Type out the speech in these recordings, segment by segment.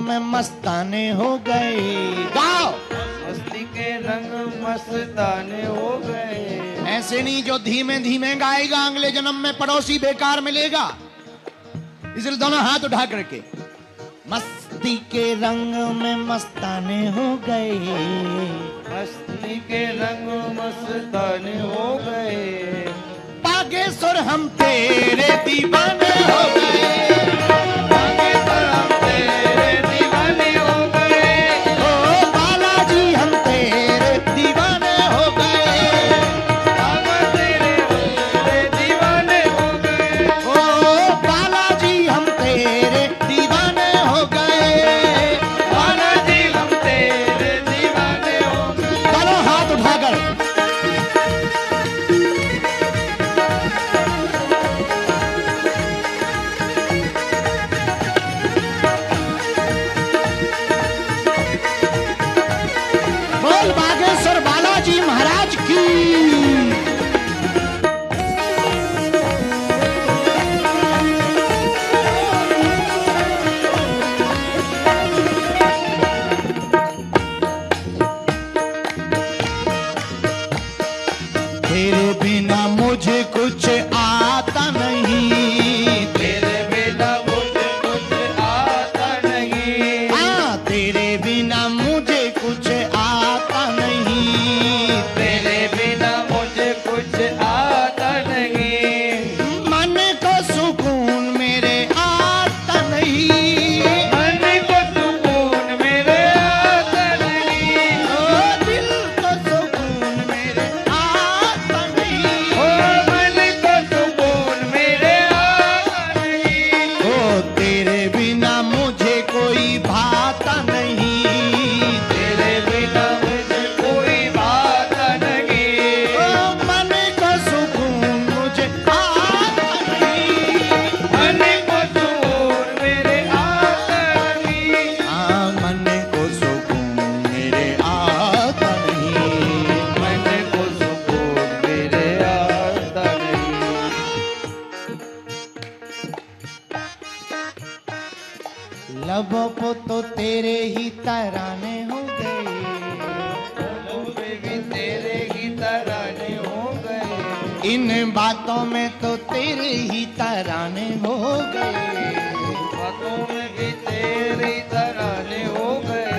में मस्ताने हो गए। गाओ। मस्ती के रंग मस्ताने हो गए। ऐसे नहीं जो धीमे धीमे गाएगा अगले जन्म में पड़ोसी बेकार मिलेगा। इसलिए दोनों हाथ उठा करके मस्ती के रंग में मस्ताने हो गए। मस्ती के रंग मस्ताने हो गए। बागेश्वर हम तेरे दीवाने हो गए। बागेश्वर हम तेरे दीवाने हो गए। ओ बालाजी हम तेरे दीवाने हो गए। बाबा तेरे दीवाने हो गए। ओ बालाजी हम तेरे दीवाने हो गए। बालाजी हम तेरे दीवाने हो गए। दोनों हाथ उठाकर बोल बागेश्वर बालाजी महाराज की। तेरे बिना मुझे कुछ आता नहीं। तेरे बिना मुझे कुछ आता नहीं। हाँ तेरे बिना मुझे कुछ आता नहीं। तेरे बिना मुझे कुछ आता नहीं। मन को सुकून मेरे आता नहीं। मन को सुकून मेरे आता नहीं। ओ दिल को सुकून मेरे आता नहीं। ओ मन को सुकून मेरे आता नहीं। ओ तेरे बिना मुझे कोई भाता नहीं। तेरे बिना मुझे कोई बात नहीं। ओ मन को सुकून मुझे आता नहीं। मन को सुकून मेरे आता नहीं। हाँ मन को सुकून मेरे आता नहीं। मन को सुकून मेरे आता नहीं। लबों को तो तेरे ही तराने हो गए। लबे भी तेरे ही तराने हो गए। इन बातों में तो तेरे ही तराने हो गए। बातों में भी तेरे तराने हो गए।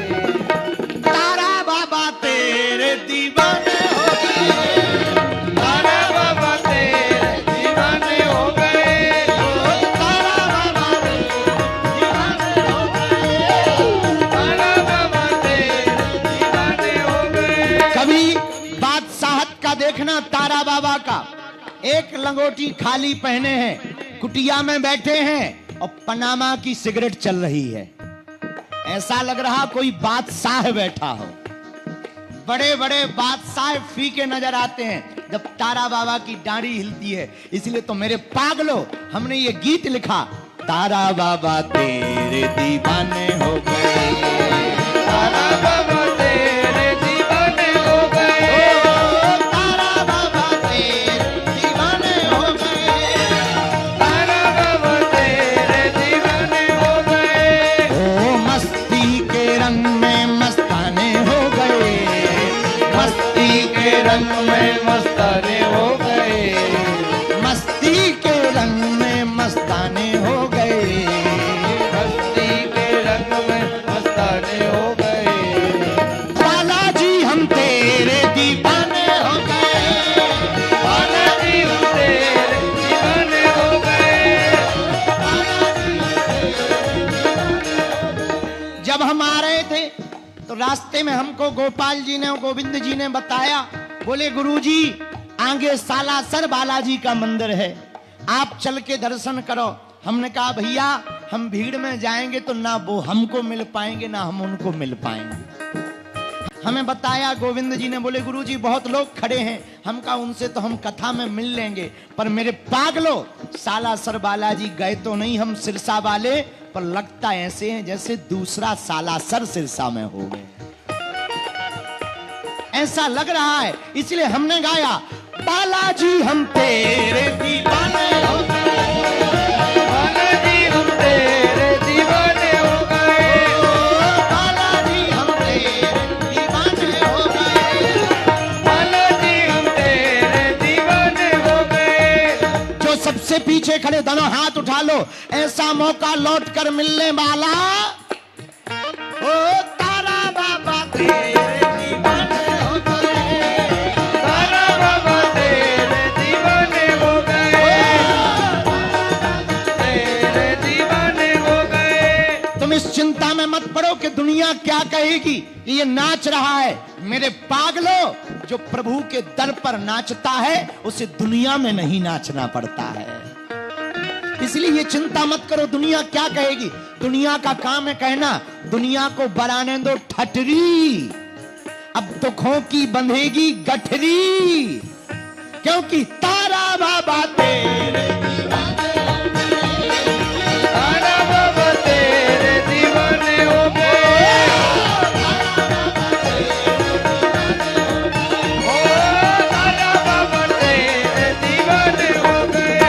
तारा बाबा तेरे दीवाने हो गए। तारा बाबा तेरे दीवाने हो गए। तारा बाबा तेरे दीवाने हो गए। तारा बाबा तेरे दीवाने हो गए। कभी बादशाहत का देखना तारा बाबा का। एक लंगोटी खाली पहने हैं, कुटिया में बैठे हैं और पनामा की सिगरेट चल रही है। ऐसा लग रहा कोई बादशाह बैठा हो। बड़े बड़े बादशाह फीके नजर आते हैं जब तारा बाबा की दाढ़ी हिलती है। इसलिए तो मेरे पागलो हमने ये गीत लिखा, तारा बाबा तेरे दीवाने हो गए। तारा बाबा तेरे दीवाने हो गए। तारा बाबा तेरे दीवाने हो गए। तारा बाबा तेरे दीवाने हो गए। ओ मस्ती के रंग में मस्ताने हो गए। मस्ती के रंग में मस्ताने हो गए। मस्ती के रंग में मस्ताने हो गए। मस्ती के रंग में मस्ताने हो गए। बालाजी हम तेरे दीवाने हो गए। बालाजी हम तेरे दीवाने हो गए। जब हम आ रहे थे तो रास्ते में हमको गोपाल जी ने और गोविंद जी ने बताया, बोले गुरुजी आगे सालासर बालाजी का मंदिर है, आप चल के दर्शन करो। हमने कहा भैया हम भीड़ में जाएंगे तो ना वो हमको मिल पाएंगे ना हम उनको मिल पाएंगे। हमें बताया गोविंद जी ने, बोले गुरुजी बहुत लोग खड़े हैं। हम कहा उनसे तो हम कथा में मिल लेंगे, पर मेरे पागलो सालासर बालाजी गए तो नहीं हम सिरसा वाले, पर लगता ऐसे हैं जैसे दूसरा सालासर सिरसा में हो गए, ऐसा लग रहा है। इसलिए हमने गाया, बालाजी हम तेरे दीवाने हो गए। बालाजी हम तेरे दीवाने हो गए। से पीछे खड़े दोनों हाथ उठा लो, ऐसा मौका लौट कर मिलने वाला। ओ तारा बाबा तेरे दीवाने हो गए, तारा बाबा तेरे दीवाने हो गए, तेरे दीवाने हो गए। तुम इस चिंता में मत पड़ो कि दुनिया क्या कहेगी, ये नाच रहा है। मेरे पागलों, जो प्रभु के दर पर नाचता है उसे दुनिया में नहीं नाचना पड़ता है। इसलिए ये चिंता मत करो दुनिया क्या कहेगी। दुनिया का काम है कहना, दुनिया को बराने दो ठटरी, अब दुखों की बंधेगी गठरी, क्योंकि तारा बाबा तेरे तारा बाबा तेरे दीवाने हो गए, ओ तारा बाबा तेरे दीवाने हो गए।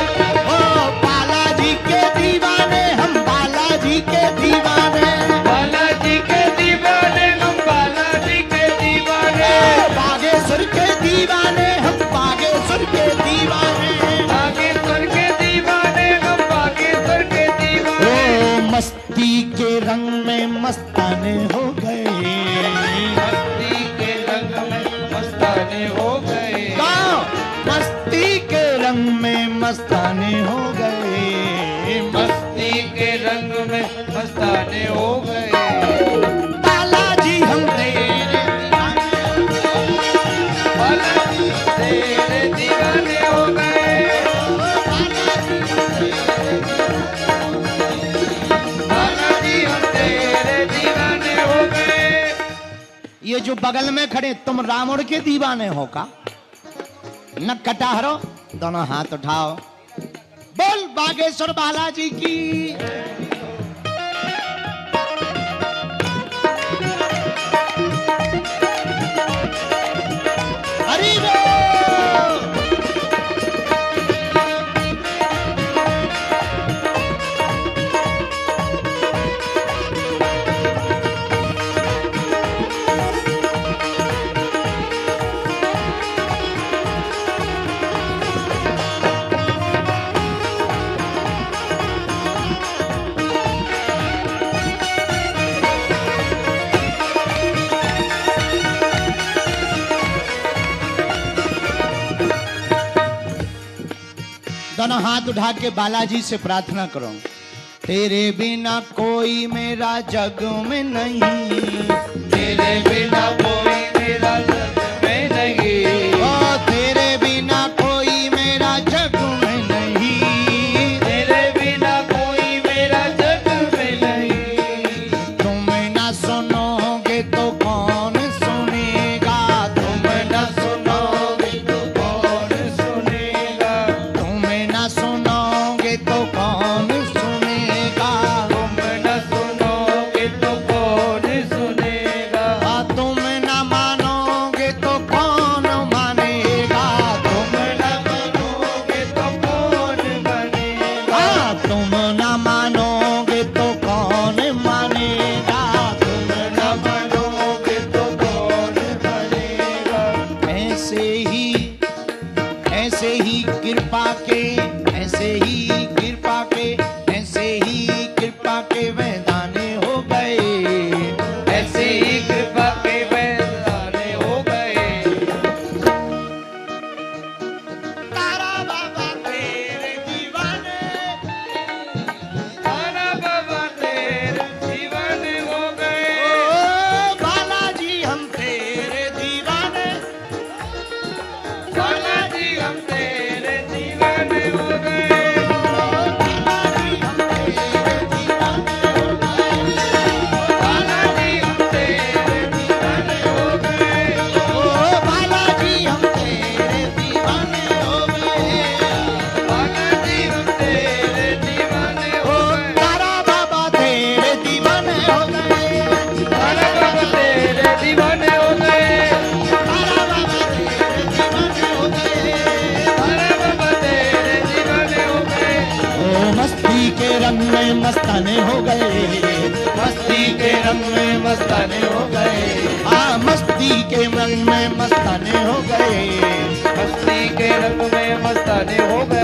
ओ बालाजी के दीवाने, हम बालाजी के दीवाने, बालाजी के दीवाने, हम बालाजी के दीवाने, बागेश्वर के दीवाने, हम बागेश्वर के दीवाने, बागेश्वर के दीवाने, हम बागेश्वर के दीवाने। ओ मस्ती के रंग में मस्ताने हो गए, मस्ती के रंग में मस्ताने हो गए, गाँव मस्ती के रंग में मस्ताने हो गए, मस्ती के रंग में मस्ताने हो गए। बालाजी हम तेरे बालाजी तेरे दीवाने हो गए, बालाजी हम तेरे दीवाने हो गए। ये जो बगल में खड़े तुम रावण के दीवाने हो का? न कटाहरो, दोनों हाथ उठाओ, बोल बागेश्वर बालाजी की। हरि बोल। दोनों हाथ उठा के बालाजी से प्रार्थना करो, तेरे बिना कोई मेरा जग में नहीं, तेरे बिना कोई मेरा जग में नहीं, ओ तेरे बिना कोई मेरा जग में नहीं, तेरे बिना कोई मेरा जग में नहीं। तुम ना सुनोगे तो कौन सुनेगा, तुम न सुनोगे तो कौन सुनेगा, तुम ना सुनोगे तो कौन सुनेगा, तुम न सुनोगे तो कौन सुनेगा, तुम ना मानोगे तो कौन मानेगा, तुम न मानोगे तो कौन बनेगा, तुम ना मानोगे तो कौन मानेगा, तुम न मानोगे तो कौन बनेगा। ऐसे ही कृपा के, ऐसे ही कृपा के, ऐसे ही कृपा के वैदाने हो गए, ऐसे ही कृपा के वैदाने हो गए। तारा बाबा तेरे दीवाने, तारा बाबा तेरे दीवाने हो गए, ओ बालाजी हम तेरे दीवाने, बालाजी हम तेरे दीवाने हो गए, बालाजी हम तेरे दीवाने हो गए, बालाजी हम तेरे दीवाने हो गए, ओ बालाजी हम तेरे दीवाने हो गए, बालाजी हम तेरे दीवाने हो गए, तारा बाबा तेरे दीवाने हो गए, तारा बाबा तेरे दीवाने हो गए, तारा बाबा तेरे दीवाने हो गए, तारा बाबा तेरे दीवाने हो गए। ओ मस्ती के रंग में मस्ताने हो गए, मस्ती के रंग में मस्ताने हो गए, मस्ती के रंग में मस्ताने हो गए, मस्ती के रंग में मस्ताने हो गए।